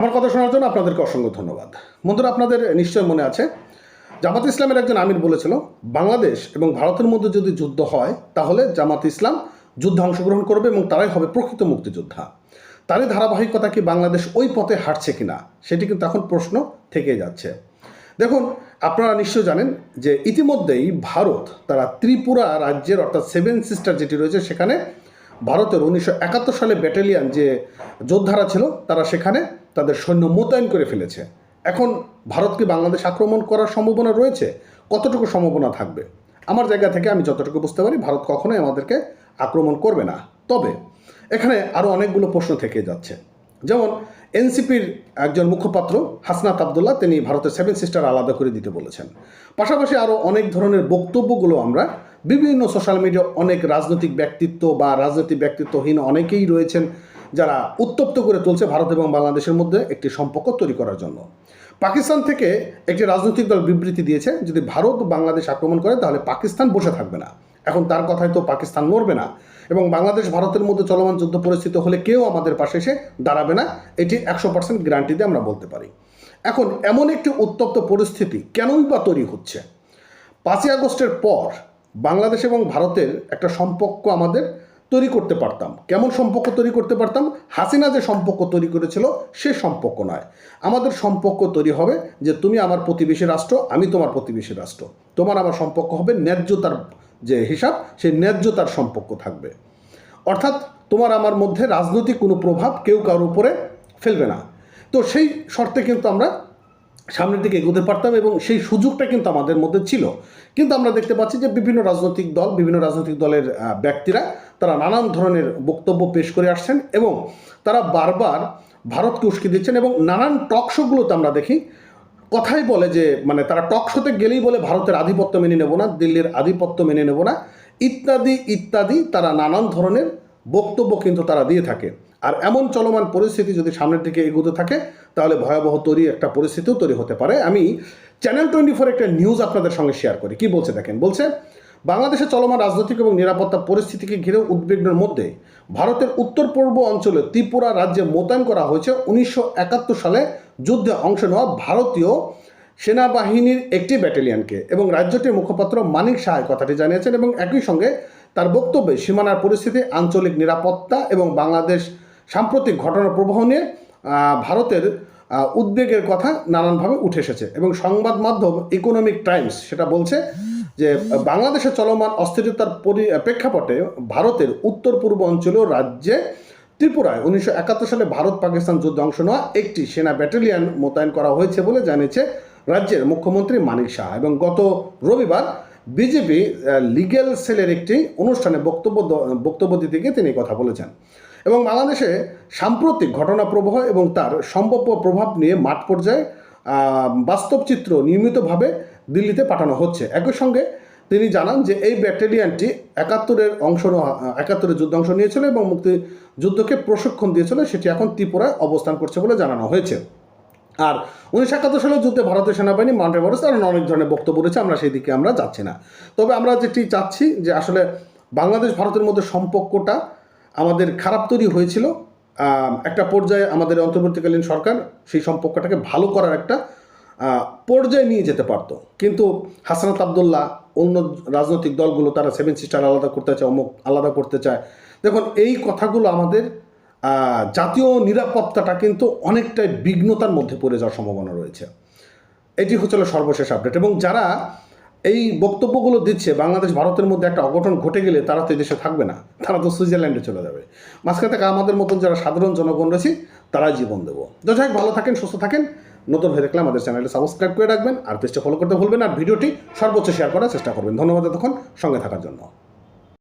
আমার কথা শোনার জন্য আপনাদেরকে অসংখ্য ধন্যবাদ। বন্ধুরা, আপনাদের নিশ্চয় মনে আছে জামাত ইসলামের একজন আমির বলেছিল বাংলাদেশ এবং ভারতের মধ্যে যদি যুদ্ধ হয় তাহলে জামাত ইসলাম যুদ্ধে অংশগ্রহণ করবে এবং তারাই হবে প্রকৃত মুক্তিযোদ্ধা। তারই ধারাবাহিকতা কি বাংলাদেশ ওই পথে হাঁটছে কিনা সেটি কিন্তু এখন প্রশ্ন থেকে যাচ্ছে। দেখুন, আপনারা নিশ্চয় জানেন যে ইতিমধ্যেই ভারত তারা ত্রিপুরা রাজ্যের অর্থাৎ 7 সিস্টার যেটি রয়েছে সেখানে ভারতের 1971 সালে ব্যাটালিয়ান যে যোদ্ধারা ছিল তারা সেখানে তাদের সৈন্য মোতায়েন করে ফেলেছে। এখন ভারত কি বাংলাদেশ আক্রমণ করার সম্ভাবনা রয়েছে? কতটুকু সম্ভাবনা থাকবে? আমার জায়গা থেকে আমি যতটুকু বুঝতে পারি ভারত কখনোই আমাদেরকে আক্রমণ করবে না। তবে এখানে আরও অনেকগুলো প্রশ্ন থেকে যাচ্ছে। যেমন এনসিপির একজন মুখপাত্র হাসনাত আবদুল্লাহ তিনি ভারতের 7 সিস্টার আলাদা করে দিতে বলেছেন। পাশাপাশি আরও অনেক ধরনের বক্তব্যগুলো আমরা বিভিন্ন সোশ্যাল মিডিয়া অনেক রাজনৈতিক ব্যক্তিত্ব বা রাজনৈতিক ব্যক্তিত্বহীন অনেকেই রয়েছেন যারা উত্তপ্ত করে তুলছে ভারত এবং বাংলাদেশের মধ্যে একটি সম্পর্ক তৈরি করার জন্য। পাকিস্তান থেকে একটি রাজনৈতিক দল বিবৃতি দিয়েছে যদি ভারত বাংলাদেশ আক্রমণ করে তাহলে পাকিস্তান বসে থাকবে না। এখন তার কথায় তো পাকিস্তান নড়বে না এবং বাংলাদেশ ভারতের মধ্যে চলমান যুদ্ধ পরিস্থিতি হলে কেউ আমাদের পাশে এসে দাঁড়াবে না, এটি 100% গ্যারান্টি দিয়ে আমরা বলতে পারি। এখন এমন একটি উত্তপ্ত পরিস্থিতি কেনই বা তৈরি হচ্ছে? 5ই আগস্টের পর বাংলাদেশ এবং ভারতের একটা সম্পর্ক আমাদের তৈরি করতে পারতাম। কেমন সম্পর্ক তৈরি করতে পারতাম? হাসিনা যে সম্পর্ক তৈরি করেছিল সে সম্পর্ক নয়। আমাদের সম্পর্ক তৈরি হবে যে তুমি আমার প্রতিবেশী রাষ্ট্র, আমি তোমার প্রতিবেশী রাষ্ট্র, তোমার আমার সম্পর্ক হবে ন্যায্যতার যে হিসাব সেই ন্যায্যতার সম্পর্ক থাকবে। অর্থাৎ তোমার আমার মধ্যে রাজনৈতিক কোনো প্রভাব কেউ কারোর উপরে ফেলবে না। তো সেই শর্তে কিন্তু আমরা সামনের দিকে এগোতে পারতাম এবং সেই সুযোগটা কিন্তু আমাদের মধ্যে ছিল। কিন্তু আমরা দেখতে পাচ্ছি যে বিভিন্ন রাজনৈতিক দলের ব্যক্তিরা তারা নানান ধরনের বক্তব্য পেশ করে আসছেন এবং তারা বারবার ভারতকে উস্কে দিচ্ছেন এবং নানান টক শোগুলোতে আমরা দেখি কথাই বলে যে তারা টক শোতে গেলেই বলে ভারতের আধিপত্য মেনে নেব না, দিল্লির আধিপত্য মেনে নেব না, ইত্যাদি ইত্যাদি তারা নানান ধরনের বক্তব্য কিন্তু তারা দিয়ে থাকে। আর এমন চলমান পরিস্থিতি যদি সামনের দিকে এগোতে থাকে তাহলে ভয়াবহ একটা পরিস্থিতিও তৈরি হতে পারে। আমি চ্যানেল 24 একটা নিউজ আপনাদের সঙ্গে শেয়ার করি। কি বলছে দেখেন, বলছে বাংলাদেশে চলমান রাজনৈতিক এবং নিরাপত্তা পরিস্থিতিকে ঘিরে উদ্বিগ্নের মধ্যে ভারতের উত্তর পূর্ব অঞ্চলে ত্রিপুরা রাজ্যে মোতায়েন করা হয়েছে 1971 সালে যুদ্ধে অংশ নেওয়া ভারতীয় সেনাবাহিনীর একটি ব্যাটালিয়নকে এবং রাজ্যটির মুখপাত্র মানিক সাহা কথাটি জানিয়েছেন এবং একই সঙ্গে তার বক্তব্যে সীমানার পরিস্থিতি, আঞ্চলিক নিরাপত্তা এবং বাংলাদেশ সাম্প্রতিক ঘটনার প্রবাহ নিয়ে ভারতের উদ্বেগের কথা নানানভাবে উঠে এসেছে এবং সংবাদ মাধ্যম ইকোনমিক টাইমস সেটা বলছে যে বাংলাদেশে চলমান অস্থিরতার প্রেক্ষাপটে ভারতের উত্তর পূর্ব অঞ্চলীয় রাজ্যে ত্রিপুরায় 1971 সালে ভারত পাকিস্তান যুদ্ধে অংশ নেওয়া একটি সেনা ব্যাটালিয়ন মোতায়েন করা হয়েছে বলে জানিয়েছে রাজ্যের মুখ্যমন্ত্রী মানিক সাহা এবং গত রবিবার বিজেপি লিগ্যাল সেলের একটি অনুষ্ঠানে বক্তব্য দিতে গিয়ে তিনি কথা বলেছেন এবং বাংলাদেশে সাম্প্রতিক ঘটনা প্রবাহ এবং তার সম্ভাব্য প্রভাব নিয়ে মাঠ পর্যায়ে বাস্তব চিত্র নিয়মিতভাবে দিল্লিতে পাঠানো হচ্ছে। একই সঙ্গে তিনি জানান যে এই ব্যাটালিয়নটি 71 যুদ্ধে অংশ নিয়েছিল এবং মুক্তিযুদ্ধকে প্রশিক্ষণ দিয়েছিল, সেটি এখন ত্রিপুরায় অবস্থান করছে বলে জানানো হয়েছে। আর 1971 সালের যুদ্ধে ভারতীয় সেনাবাহিনী, মাউন্ট এভারেস্ট আর অনেক ধরনের বক্তব্য রয়েছে, আমরা সেই দিকে আমরা যাচ্ছি না। তবে আমরা যেটি চাচ্ছি যে আসলে বাংলাদেশ ভারতের মধ্যে সম্পর্কটা আমাদের খারাপ তৈরি হয়েছিল, একটা পর্যায়ে আমাদের অন্তর্বর্তীকালীন সরকার সেই সম্পর্কটাকে ভালো করার একটা পর্যায়ে নিয়ে যেতে পারতো। কিন্তু হাসনাত আবদুল্লাহ, অন্য রাজনৈতিক দলগুলো তারা 7 সিস্টার আলাদা করতে চায়, আলাদা করতে চায়। দেখুন, এই কথাগুলো আমাদের জাতীয় নিরাপত্তাটা কিন্তু অনেকটাই বিঘ্নতার মধ্যে পড়ে যাওয়ার সম্ভাবনা রয়েছে। এটি হচ্ছিল সর্বশেষ আপডেট এবং যারা এই বক্তব্যগুলো দিচ্ছে বাংলাদেশ ভারতের মধ্যে একটা অঘটন ঘটে গেলে তারা তো দেশে থাকবে না, তারা তো সুইজারল্যান্ডে চলে যাবে। মাঝখানে থেকে আমাদের মতন যারা সাধারণ জনগণ রয়েছে তারাই জীবন দেবো। যাই হোক, ভালো থাকেন, সুস্থ থাকেন। নতুন হয়ে দেখলে আমাদের চ্যানেলটি সাবস্ক্রাইব করে রাখবেন আর পেজটা ফলো করতে ভুলবেন আর ভিডিওটি সর্বোচ্চ শেয়ার করার চেষ্টা করবেন। ধন্যবাদ এতক্ষণ সঙ্গে থাকার জন্য।